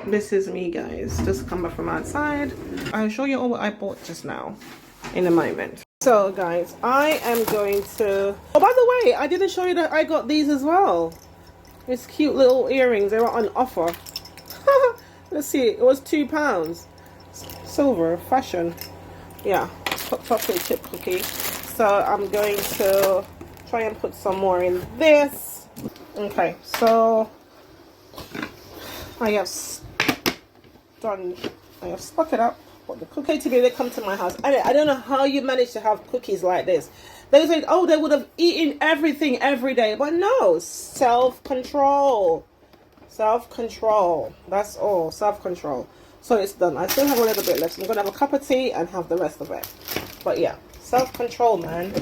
This is me, guys. Just come back from outside. I'll show you all what I bought just now in a moment. So guys, I am going to, oh, by the way, I didn't show you that I got these as well. These cute little earrings. They were on offer. Let's see, it was £2. Silver fashion. Yeah, chocolate chip cookie. So I'm going to try and put some more in this. Okay, so I have stuck it up. But the cookie today, they come to my house. I don't know how you manage to have cookies like this. They say, oh, they would have eaten everything every day. But no, self-control. Self-control. That's all. Self-control. So it's done. I still have a little bit left. So I'm going to have a cup of tea and have the rest of it. But yeah, self-control, man.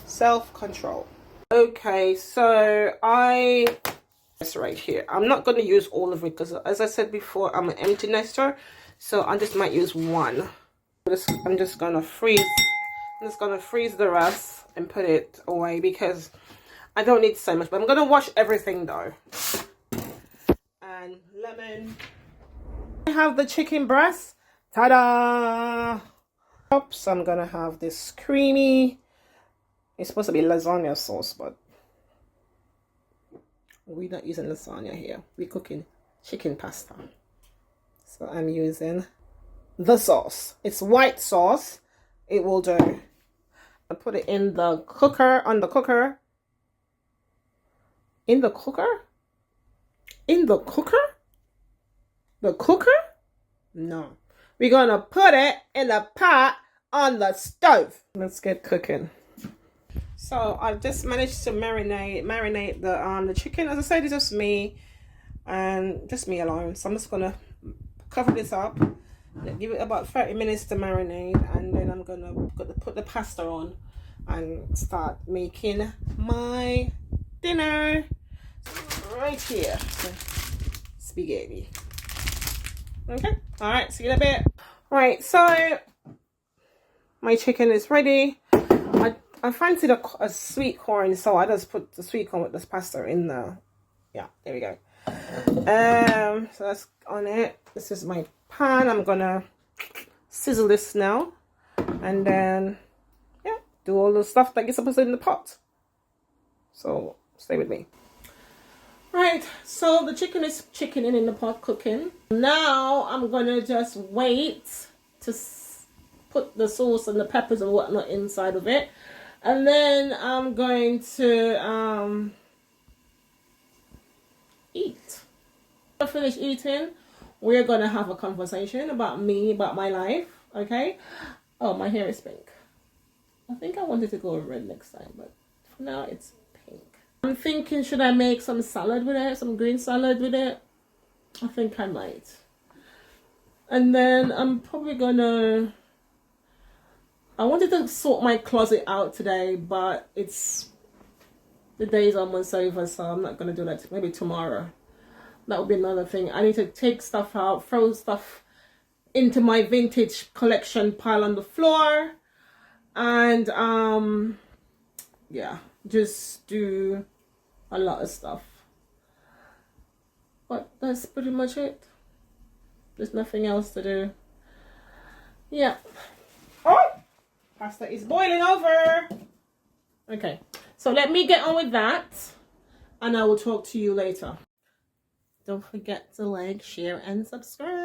Self-control. Okay, so it's right here. I'm not going to use all of it because, as I said before, I'm an empty nester. So I just might use one. I'm just going to freeze. I'm just going to freeze the rest and put it away because I don't need so much. But I'm going to wash everything though. And lemon. I have the chicken breast. Ta-da! Oops, I'm gonna have this creamy. It's supposed to be lasagna sauce, but we're not using lasagna here. We're cooking chicken pasta. So I'm using the sauce. It's white sauce. It will do. I put it in the cooker, on the cooker. In the cooker? In the cooker? The cooker? No. We're gonna put it in the pot on the stove. Let's get cooking. So I've just managed to marinate the chicken. As I said, it's just me and just me alone. So I'm just gonna cover this up, give it about 30 minutes to marinate, and then I'm gonna put the pasta on and start making my dinner right here. Spaghetti. Okay, all right, see you in a bit. All right, so my chicken is ready. I fancied a sweet corn, so I just put the sweet corn with this pasta in the, yeah, there we go. So that's on it. This is my pan. I'm gonna sizzle this now, and then yeah, do all the stuff that you're supposed to do in the pot. So stay with me. Right, so the chicken is chickening in the pot, cooking. Now I'm gonna just wait to put the sauce and the peppers and whatnot inside of it, and then I'm going to eat. When I finish eating, we're gonna have a conversation about me, about my life. Okay. Oh, my hair is pink. I think I wanted to go red next time, but for now it's pink. I'm thinking, should I make some salad with it? Some green salad with it? I think I might. And then I'm probably gonna... I wanted to sort my closet out today, but the day's almost over, so I'm not gonna do that. Maybe tomorrow. That would be another thing. I need to take stuff out, throw stuff into my vintage collection pile on the floor, and yeah, just do a lot of stuff. But that's pretty much it. There's nothing else to do. Yeah. Oh, pasta is boiling over. Okay, so let me get on with that, and I will talk to you later. Don't forget to like, share, and subscribe.